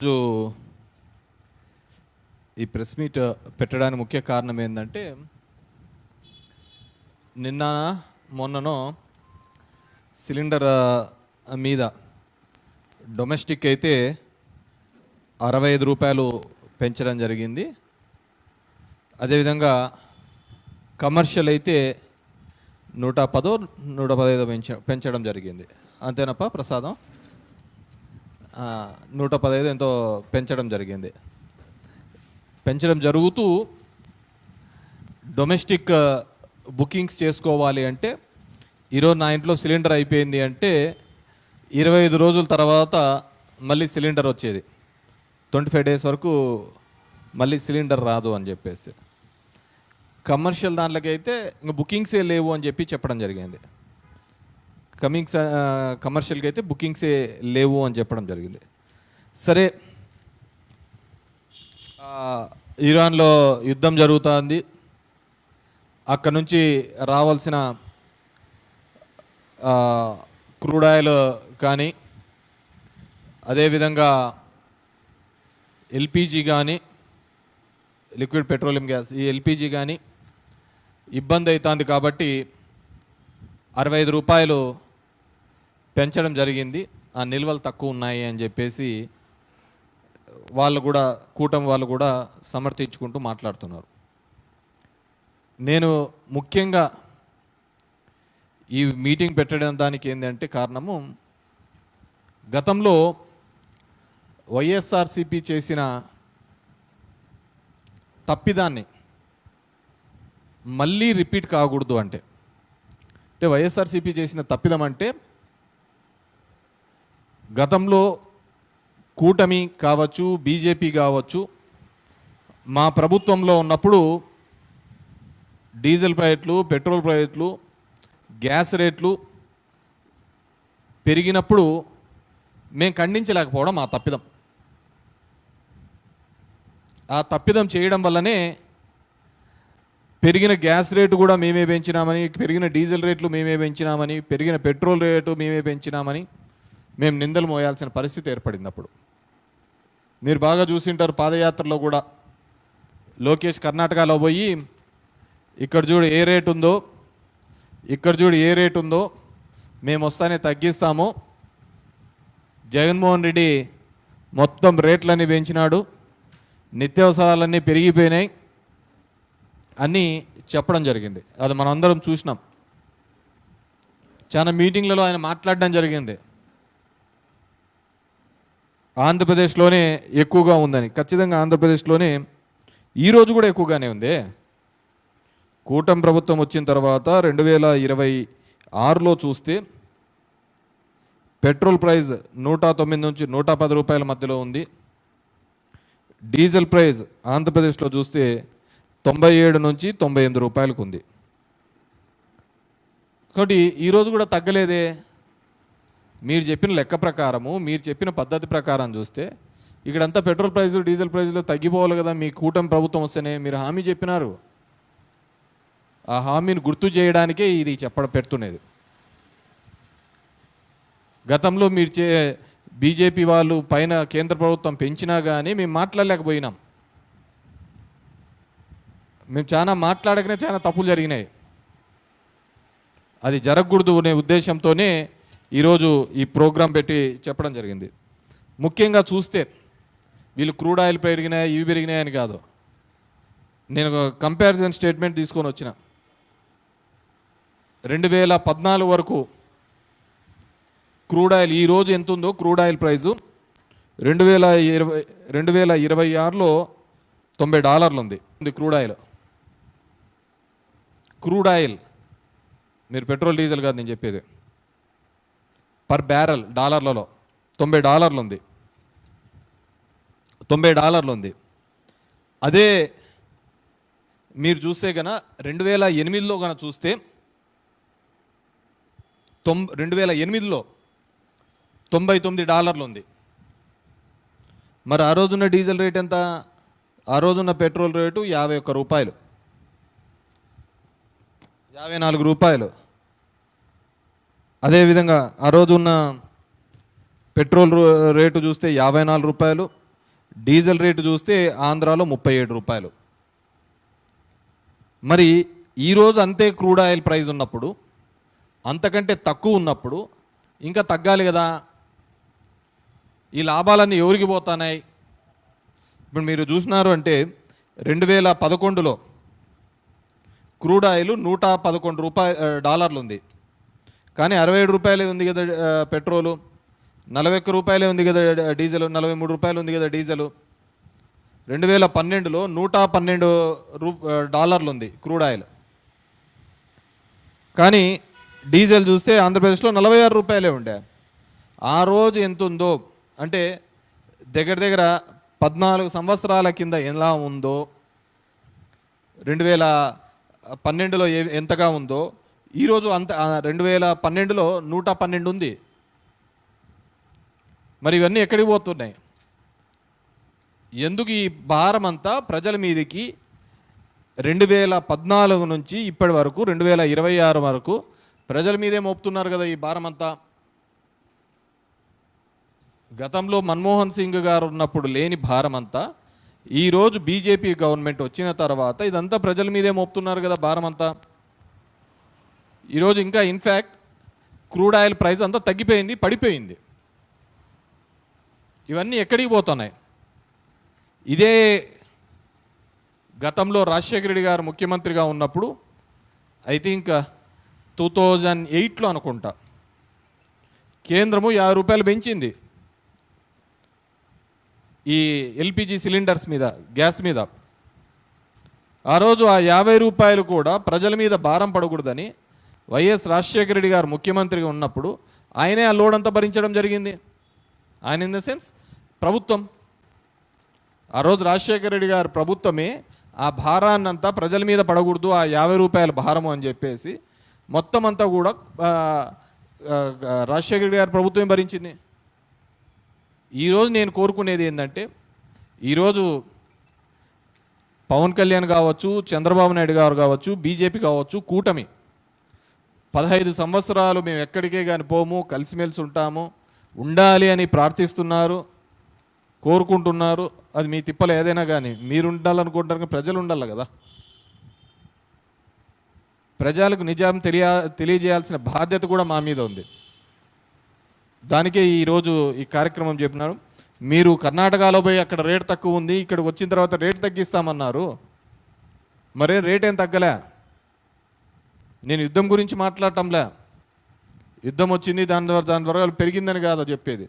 రోజు ఈ press meet పెట్టడానికి ముఖ్య కారణం ఏంటంటే నిన్న మొన్ననో సిలిండర్ మీద డొమెస్టిక్ అయితే 65 రూపాయలు పెంచడం జరిగింది. అదేవిధంగా కమర్షియల్ అయితే 110 115 పెంచడం జరిగింది. అంతేనప్ప ప్రసాదం 115 ఎంతో పెంచడం జరిగింది. పెంచడం జరుగుతూ డొమెస్టిక్ బుకింగ్స్ చేసుకోవాలి అంటే ఈరోజు నా ఇంట్లో సిలిండర్ అయిపోయింది అంటే 25 రోజుల తర్వాత మళ్ళీ సిలిండర్ వచ్చేది. 25 డేస్ వరకు మళ్ళీ సిలిండర్ రాదు అని చెప్పేసి. కమర్షియల్ దాంట్లోకైతే ఇంకా బుకింగ్సే లేవు అని చెప్పి చెప్పడం జరిగింది. కమర్షియల్కి అయితే బుకింగ్సే లేవు అని చెప్పడం జరిగింది. సరే, ఇరాన్లో యుద్ధం జరుగుతుంది. అక్కడ నుంచి రావాల్సిన క్రూడ్ ఆయిల్ కానీ అదేవిధంగా ఎల్పిజి కానీ లిక్విడ్ పెట్రోలియం గ్యాస్ ఈ ఎల్పిజి కానీ ఇబ్బంది అవుతుంది కాబట్టి 65 రూపాయలు పెంచడం జరిగింది. ఆ నిల్వలు తక్కువ ఉన్నాయి అని చెప్పేసి వాళ్ళు కూడా కూటమి వాళ్ళు కూడా సమర్థించుకుంటూ మాట్లాడుతున్నారు. నేను ముఖ్యంగా ఈ మీటింగ్ పెట్టడం దానికి ఏంటంటే కారణము గతంలో వైఎస్ఆర్సిపి చేసిన తప్పిదాన్ని మళ్ళీ రిపీట్ కాకూడదు అంటే వైఎస్ఆర్సిపి చేసిన తప్పిదం అంటే గతంలో కూటమి కావచ్చు బీజేపీ కావచ్చు మా ప్రభుత్వంలో ఉన్నప్పుడు డీజిల్ రేట్లు పెట్రోల్ రేట్లు గ్యాస్ రేట్లు పెరిగినప్పుడు మేము ఖండించలేకపోవడం ఆ తప్పిదం. ఆ తప్పిదం చేయడం వల్లనే పెరిగిన గ్యాస్ రేటు కూడా మేమే పెంచినామని, పెరిగిన డీజిల్ రేట్లు మేమే పెంచినామని, పెరిగిన పెట్రోల్ రేటు మేమే పెంచినామని మేము నిందలు మోయాల్సిన పరిస్థితి ఏర్పడింది. అప్పుడు మీరు బాగా చూసింటారు, పాదయాత్రలో కూడా లోకేష్ కర్ణాటకలో పోయి ఇక్కడ చూడు ఏ రేటు ఉందో, ఇక్కడ చూడు ఏ రేటు ఉందో, మేము వస్తానే తగ్గిస్తాము, జగన్మోహన్ రెడ్డి మొత్తం రేట్లన్నీ పెంచినాడు, నిత్యావసరాలన్నీ పెరిగిపోయినాయి అని చెప్పడం జరిగింది. అది మనం అందరం చూసినాం. చాలా మీటింగ్లలో ఆయన మాట్లాడడం జరిగింది. ఆంధ్రప్రదేశ్లోనే ఎక్కువగా ఉందని. ఖచ్చితంగా ఆంధ్రప్రదేశ్లోనే ఈరోజు కూడా ఎక్కువగానే ఉంది. కూటమి ప్రభుత్వం వచ్చిన తర్వాత 2026లో చూస్తే పెట్రోల్ ప్రైస్ 109 నుంచి 110 రూపాయల మధ్యలో ఉంది. డీజిల్ ప్రైస్ ఆంధ్రప్రదేశ్లో చూస్తే 97 నుంచి 98 రూపాయలకు ఉంది. కాబట్టి ఈరోజు కూడా తగ్గలేదే. మీరు చెప్పిన లెక్క ప్రకారము, మీరు చెప్పిన పద్ధతి ప్రకారం చూస్తే ఇక్కడంతా పెట్రోల్ ప్రైజులు డీజిల్ ప్రైజులు తగ్గిపోవాలి కదా. మీ కూటమి ప్రభుత్వం వస్తేనే మీరు హామీ చెప్పినారు. ఆ హామీని గుర్తు చేయడానికే ఇది పెడుతున్నది. గతంలో మీరు బీజేపీ వాళ్ళు పైన కేంద్ర ప్రభుత్వం పెంచినా కానీ మేము మాట్లాడలేకపోయినాం. మేము చాలా మాట్లాడకనే చాలా తప్పులు జరిగినాయి. అది జరగకూడదు అనే ఉద్దేశంతోనే ఈరోజు ఈ ప్రోగ్రాం పెట్టి చెప్పడం జరిగింది. ముఖ్యంగా చూస్తే వీళ్ళు క్రూడ్ ఆయిల్ పెరిగినాయి ఇవి పెరిగినాయని కాదు, నేను ఒక కంపారిజన్ స్టేట్మెంట్ తీసుకొని వచ్చిన. 2014 వరకు క్రూడ్ ఆయిల్ ఈరోజు ఎంత ఉందో క్రూడ్ ఆయిల్ ప్రైజు 2026లో $90 ఉంది క్రూడ్ ఆయిల్. మీరు పెట్రోల్ డీజిల్ కాదు నేను చెప్పేది. పర్ బ్యారెల్ డాలర్లలో $90 ఉంది. $90 ఉంది. అదే మీరు చూస్తే కనుక 2008లో కనుక చూస్తే 2008లో $99 ఉంది. మరి ఆ రోజున్న డీజిల్ రేట్ ఎంత? ఆ రోజున్న పెట్రోల్ రేటు 51 రూపాయలు, 54 రూపాయలు. అదేవిధంగా ఆ రోజు ఉన్న పెట్రోల్ రేటు చూస్తే 54 రూపాయలు, డీజిల్ రేటు చూస్తే ఆంధ్రాలో 37 రూపాయలు. మరి ఈరోజు అంతే క్రూడ్ ఆయిల్ ప్రైస్ ఉన్నప్పుడు, అంతకంటే తక్కువ ఉన్నప్పుడు ఇంకా తగ్గాలి కదా. ఈ లాభాలన్నీ ఎవరికి పోతున్నాయి? ఇప్పుడు మీరు చూసినారు అంటే 2011లో క్రూడ్ ఆయిల్ $111 ఉంది, కానీ 67 రూపాయలే ఉంది కదా పెట్రోలు, 41 రూపాయలే ఉంది కదా డీజిల్, 43 రూపాయలు ఉంది కదా డీజిల్. 2012లో $112 ఉంది క్రూడ్ ఆయిల్, కానీ డీజిల్ చూస్తే ఆంధ్రప్రదేశ్లో 46 రూపాయలే ఉండే. ఆ రోజు ఎంత ఉందో అంటే దగ్గర దగ్గర 14 సంవత్సరాల కింద ఎలా ఉందో, 2012లో ఎంతగా ఉందో ఈరోజు అంత 2012లో 112 ఉంది. మరి ఇవన్నీ ఎక్కడికి పోతున్నాయి? ఎందుకు ఈ భారం అంతా ప్రజల మీదకి 2014 నుంచి ఇప్పటి వరకు 2026 వరకు ప్రజల మీదే మోపుతున్నారు కదా ఈ భారం అంతా. గతంలో మన్మోహన్ సింగ్ గారు ఉన్నప్పుడు లేని భారం అంతా ఈరోజు బీజేపీ గవర్నమెంట్ వచ్చిన తర్వాత ఇదంతా ప్రజల మీదే మోపుతున్నారు కదా భారం అంతా. ఈరోజు ఇంకా ఇన్ఫ్యాక్ట్ క్రూడ్ ఆయిల్ ప్రైస్ అంతా తగ్గిపోయింది, పడిపోయింది. ఇవన్నీ ఎక్కడికి పోతున్నాయి? ఇదే గతంలో రాజశేఖర రెడ్డి గారు ముఖ్యమంత్రిగా ఉన్నప్పుడు ఐ థింక్ 2008లో అనుకుంటా కేంద్రము 50 రూపాయలు పెంచింది ఈ ఎల్పిజి సిలిండర్స్ మీద, గ్యాస్ మీద. ఆ రోజు ఆ 50 రూపాయలు కూడా ప్రజల మీద భారం పడకూడదని వైఎస్ రాజశేఖర రెడ్డి గారు ముఖ్యమంత్రిగా ఉన్నప్పుడు ఆయనే ఆ లోడ్ అంతా భరించడం జరిగింది. ఆయన ఇన్ ద సెన్స్ ప్రభుత్వం, ఆ రోజు రాజశేఖర రెడ్డి గారు ప్రభుత్వమే ఆ భారాన్నంతా ప్రజల మీద పడకూడదు, ఆ 50 రూపాయల భారము అని చెప్పేసి మొత్తం అంతా కూడా రాజశేఖర రెడ్డి గారి ప్రభుత్వమే భరించింది. ఈరోజు నేను కోరుకునేది ఏంటంటే, ఈరోజు పవన్ కళ్యాణ్ కావచ్చు, చంద్రబాబు నాయుడు గారు కావచ్చు, బీజేపీ కావచ్చు, కూటమి 15 సంవత్సరాలు మేము ఎక్కడికే కానీ పోము, కలిసిమెలిసి ఉంటాము, ఉండాలి అని ప్రార్థిస్తున్నారు, కోరుకుంటున్నారు. అది మీ తిప్పలు ఏదైనా కానీ మీరు ఉండాలనుకుంటారు, కానీ ప్రజలు ఉండాలి కదా. ప్రజలకు నిజం తెలియజేయాల్సిన బాధ్యత కూడా మా మీద ఉంది. దానికే ఈరోజు ఈ కార్యక్రమం చెప్పినారు. మీరు కర్ణాటకలో పోయి అక్కడ రేట్ తక్కువ ఉంది, ఇక్కడికి వచ్చిన తర్వాత రేట్ తగ్గిస్తామన్నారు, మరే రేట్ ఏం తగ్గలే. నేను యుద్ధం గురించి మాట్లాడటంలే, యుద్ధం వచ్చింది దాని ద్వారా పెరిగిందని కాదా చెప్పేది.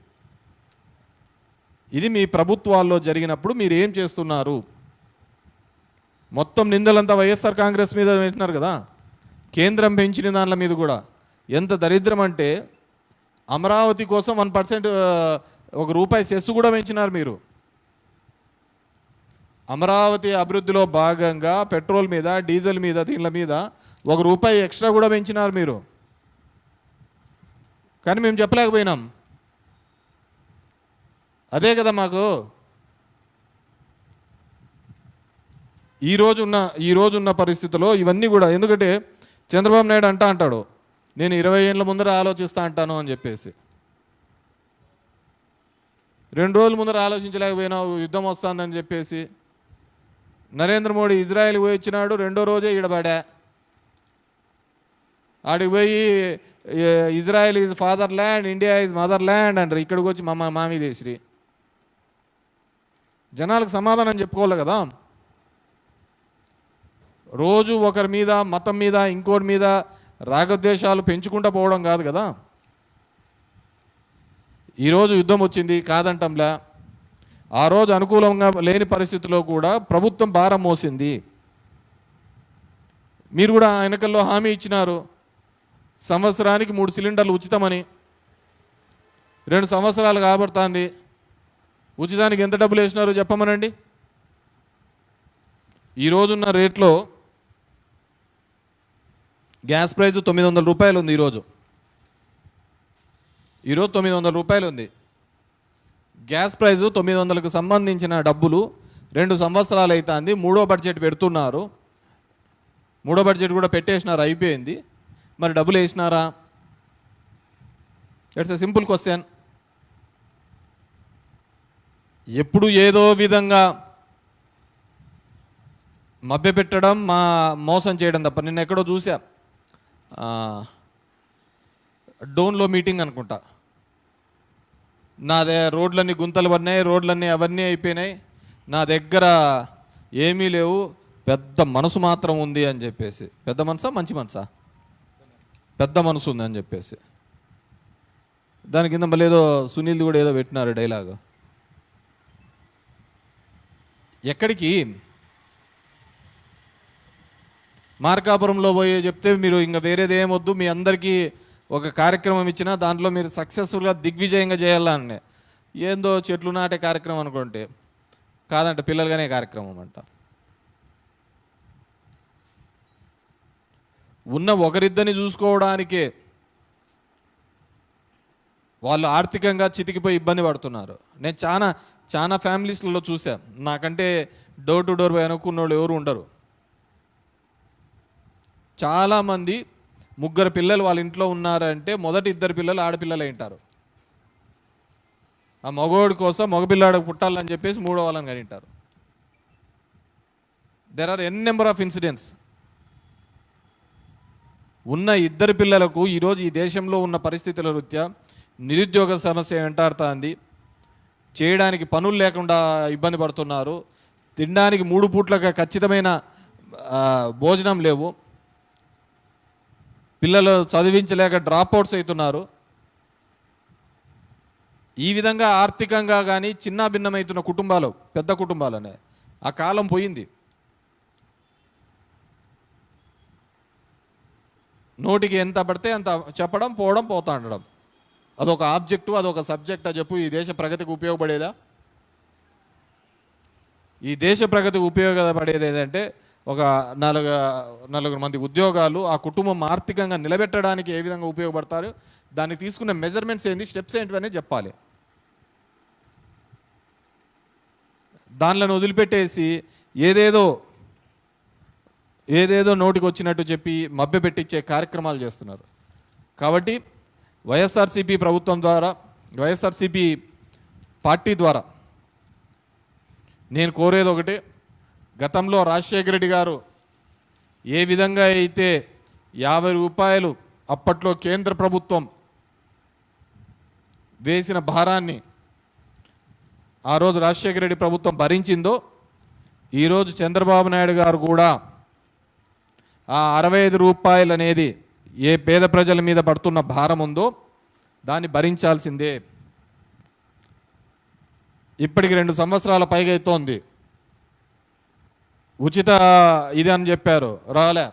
ఇది మీ ప్రభుత్వాల్లో జరిగినప్పుడు మీరు ఏం చేస్తున్నారు? మొత్తం నిందలంతా వైఎస్ఆర్ కాంగ్రెస్ మీద పెట్టినారు కదా, కేంద్రం పెంచిన దానిల మీద కూడా. ఎంత దరిద్రం అంటే అమరావతి కోసం 1% ₹1 సెస్ కూడా పెంచినారు మీరు. అమరావతి అభివృద్ధిలో భాగంగా పెట్రోల్ మీద, డీజిల్ మీద, దీనిల మీద ₹1 ఎక్స్ట్రా కూడా పెంచినారు మీరు. కానీ మేము చెప్పలేకపోయినాం. అదే కదా మాకు ఈరోజున్న పరిస్థితుల్లో ఇవన్నీ కూడా. ఎందుకంటే చంద్రబాబు నాయుడు అంటాడు, నేను 20 ఏళ్ళ ముందర ఆలోచిస్తా అంటాను అని చెప్పేసి. 2 రోజుల ముందర ఆలోచించలేకపోయినావు, యుద్ధం వస్తుందని చెప్పేసి. నరేంద్ర మోడీ ఇజ్రాయెల్ పోయి వచ్చినాడు, 2వ రోజే ఈడబడా. ఆడికి పోయి Israel is father land, India is mother land అంటారు. ఇక్కడికి వచ్చి మామీ దేశ్రీ. జనాలకు సమాధానం చెప్పుకోవాలి కదా. రోజు ఒకరి మీద, మతం మీద, ఇంకోటి మీద రాగద్వేషాలు పెంచుకుంటూ పోవడం కాదు కదా. ఈరోజు యుద్ధం వచ్చింది కాదంటంలా, ఆ రోజు అనుకూలంగా లేని పరిస్థితుల్లో కూడా ప్రభుత్వం భారం మోసింది. మీరు కూడా ఎన్నికల్లో హామీ ఇచ్చినారు, సంవత్సరానికి 3 సిలిండర్లు ఉచితమని. 2 సంవత్సరాలు కాబడుతుంది. ఉచితానికి ఎంత డబ్బులు వేసినారో చెప్పమనండి. ఈరోజున్న రేట్లో గ్యాస్ ప్రైస్ ₹900 ఉంది. ఈరోజు 900 ఉంది గ్యాస్ ప్రైజు. 900కు సంబంధించిన డబ్బులు 2 సంవత్సరాలు అవుతుంది. 3వ బడ్జెట్ పెడుతున్నారు, 3వ బడ్జెట్ కూడా పెట్టేసినారు, అయిపోయింది. మరి డబ్బులు వేసినారా? It's a simple question. ఎప్పుడు ఏదో విధంగా మభ్యపెట్టడం, మోసం చేయడం తప్ప. నిన్న ఎక్కడో చూసా, డోన్లో మీటింగ్ అనుకుంటా, నాదే రోడ్లన్నీ గుంతలు పడినాయి, రోడ్లన్నీ అవన్నీ అయిపోయినాయి, నా దగ్గర ఏమీ లేవు, పెద్ద మనసు మాత్రం ఉంది అని చెప్పేసి. పెద్ద మనసా మంచి మనసా? పెద్ద మనసు ఉంది అని చెప్పేసి. దాని కింద మళ్ళీ ఏదో సునీల్ కూడా ఏదో పెట్టినారు డైలాగ్. ఎక్కడికి? మార్కాపురంలో పోయి చెప్తే మీరు ఇంకా వేరేది ఏమొద్దు, మీ అందరికీ ఒక కార్యక్రమం ఇచ్చినా దాంట్లో మీరు సక్సెస్ఫుల్గా దిగ్విజయంగా చేయాలని. ఏందో చెట్లు నాటే కార్యక్రమం అనుకుంటే కాదంట, పిల్లలుగానే కార్యక్రమం అంట. ఉన్న ఒకరిద్దరిని చూసుకోవడానికే వాళ్ళు ఆర్థికంగా చితికిపోయి ఇబ్బంది పడుతున్నారు. నేను చాలా ఫ్యామిలీస్లలో చూసా. నాకంటే డోర్ టు డోర్ అనుకున్న వాళ్ళు ఎవరు ఉండరు. చాలామంది ముగ్గురు పిల్లలు వాళ్ళ ఇంట్లో ఉన్నారంటే మొదటి 2 పిల్లలు ఆడపిల్లలు ఉంటారు. ఆ మగవాడి కోసం మగపిల్లాడు పుట్టాలని చెప్పేసి 3వ వాళ్ళని కనింటారు. There are n number of incidents. ఉన్న 2 పిల్లలకు ఈరోజు ఈ దేశంలో ఉన్న పరిస్థితుల రీత్యా నిరుద్యోగ సమస్య వెంటాడుతుంది. చేయడానికి పనులు లేకుండా ఇబ్బంది పడుతున్నారు. తినడానికి 3 పూట్లకు ఖచ్చితమైన భోజనం లేవు. పిల్లలు చదివించలేక డ్రాప్అవుట్స్ అవుతున్నారు. ఈ విధంగా ఆర్థికంగా కానీ చిన్న భిన్నమవుతున్న కుటుంబాలు, పెద్ద కుటుంబాలనే ఆ కాలం పోయింది. నోటికి ఎంత పడితే అంత చెప్పడం, పోవడం, పోతా ఉండడం, అదొక ఆబ్జెక్టు, అదొక సబ్జెక్ట్. చెప్పు, ఈ దేశ ప్రగతికి ఉపయోగపడేదా? ఈ దేశ ప్రగతికి ఉపయోగపడేది ఏదంటే ఒక 4 మంది ఉద్యోగాలు, ఆ కుటుంబం ఆర్థికంగా నిలబెట్టడానికి ఏ విధంగా ఉపయోగపడతారు, దానికి తీసుకున్న మెజర్మెంట్స్ ఏంటి, స్టెప్స్ ఏంటి చెప్పాలి. దానిలను వదిలిపెట్టేసి ఏదేదో నోటికి వచ్చినట్టు చెప్పి మభ్యపెట్టించే కార్యక్రమాలు చేస్తున్నారు. కాబట్టి వైఎస్ఆర్సీపీ ప్రభుత్వం ద్వారా, వైఎస్ఆర్సీపీ పార్టీ ద్వారా నేను కోరేది ఒకటే. గతంలో రాజశేఖర రెడ్డి గారు ఏ విధంగా అయితే 50 రూపాయలు అప్పట్లో కేంద్ర ప్రభుత్వం వేసిన భారాన్ని ఆ రోజు రాజశేఖర రెడ్డి ప్రభుత్వం భరించిందో, ఈరోజు చంద్రబాబు నాయుడు గారు కూడా ఆ 65 రూపాయలు అనేది ఏ పేద ప్రజల మీద పడుతున్న భారం ఉందో దాన్ని భరించాల్సిందే. ఇప్పటికి 2 సంవత్సరాల పైగా అవుతోంది. ఉచిత ఇది అని చెప్పారు, రాలే.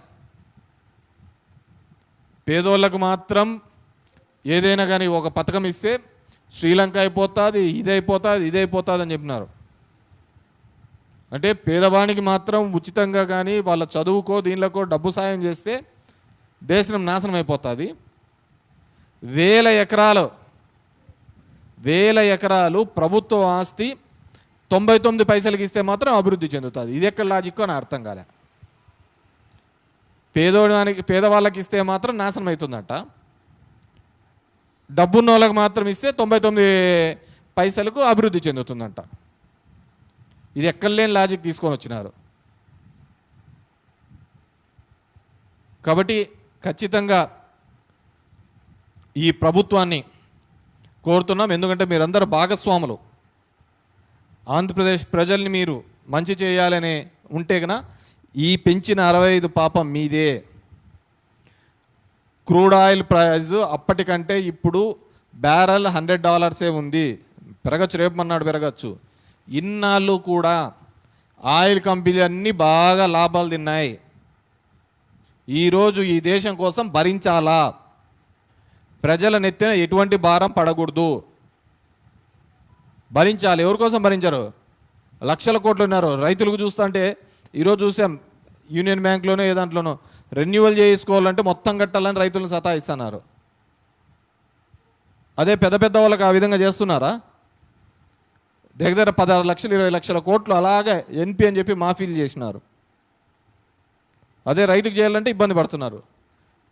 పేదోళ్ళకు మాత్రం ఏదైనా కానీ ఒక పథకం ఇస్తే శ్రీలంక అయిపోతుంది, ఇదైపోతుంది అని చెప్పినారు. అంటే పేదవానికి మాత్రం ఉచితంగా కానీ వాళ్ళ చదువుకో దీనిలోకో డబ్బు సాయం చేస్తే దేశం నాశనం అయిపోతుంది. వేల ఎకరాలు ప్రభుత్వ ఆస్తి 99 పైసలకి ఇస్తే మాత్రం అభివృద్ధి చెందుతుంది. ఇది ఎక్కడ లాజిక్ అని అర్థం కాలే. పేదవాళ్ళకి ఇస్తే మాత్రం నాశనం అవుతుందట, డబ్బున్న వాళ్ళకి మాత్రం ఇస్తే 99 పైసలకు అభివృద్ధి చెందుతుందంట. ఇది ఎక్కడలేని లాజిక్ తీసుకొని వచ్చినారు. కాబట్టి ఖచ్చితంగా ఈ ప్రభుత్వాన్ని కోరుతున్నాం. ఎందుకంటే మీరందరూ భాగస్వాములు. ఆంధ్రప్రదేశ్ ప్రజల్ని మీరు మంచి చేయాలనే ఉంటే కనుక ఈ పెంచిన 65 పాపం మీదే. క్రూడ్ ఆయిల్ ప్రైజ్ అప్పటికంటే ఇప్పుడు బ్యారెల్ $100 ఉంది. పెరగచ్చు, రేపు మన్నాడు పెరగచ్చు. ఇన్నాళ్ళు కూడా ఆయిల్ కంపెనీలు అన్నీ బాగా లాభాలు తిన్నాయి. ఈరోజు ఈ దేశం కోసం భరించాలా? ప్రజల నెత్తిన ఎటువంటి భారం పడకూడదు, భరించాలి. ఎవరి కోసం భరించారు? లక్షల కోట్లు ఉన్నారు. రైతులకు చూస్తుంటే ఈరోజు చూసాం, యూనియన్ బ్యాంక్లోనో ఏ దాంట్లోనో రెన్యువల్ చేసుకోవాలంటే మొత్తం కట్టాలని రైతులను సతాయిస్తున్నారు. అదే పెద్ద వాళ్ళకి ఆ విధంగా చేస్తున్నారా? దగ్గర 16 లక్షలు 20 లక్షల కోట్లు అలాగే ఎన్పి అని చెప్పి మాఫీలు చేసినారు. అదే రైతుకు చేయాలంటే ఇబ్బంది పడుతున్నారు.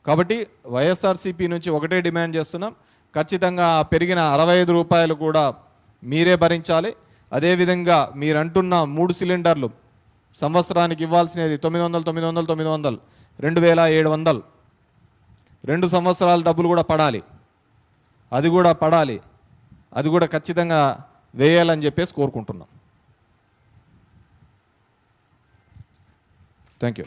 కాబట్టి వైఎస్ఆర్సీపీ నుంచి ఒకటే డిమాండ్ చేస్తున్నాం, ఖచ్చితంగా పెరిగిన 65 రూపాయలు కూడా మీరే భరించాలి. అదేవిధంగా మీరు అంటున్న 3 సిలిండర్లు సంవత్సరానికి ఇవ్వాల్సినది 900 900 900 2700 2 సంవత్సరాల డబ్బులు కూడా పడాలి, అది కూడా ఖచ్చితంగా వేయాలని చెప్పేసి కోరుకుంటున్నాం. Thank you.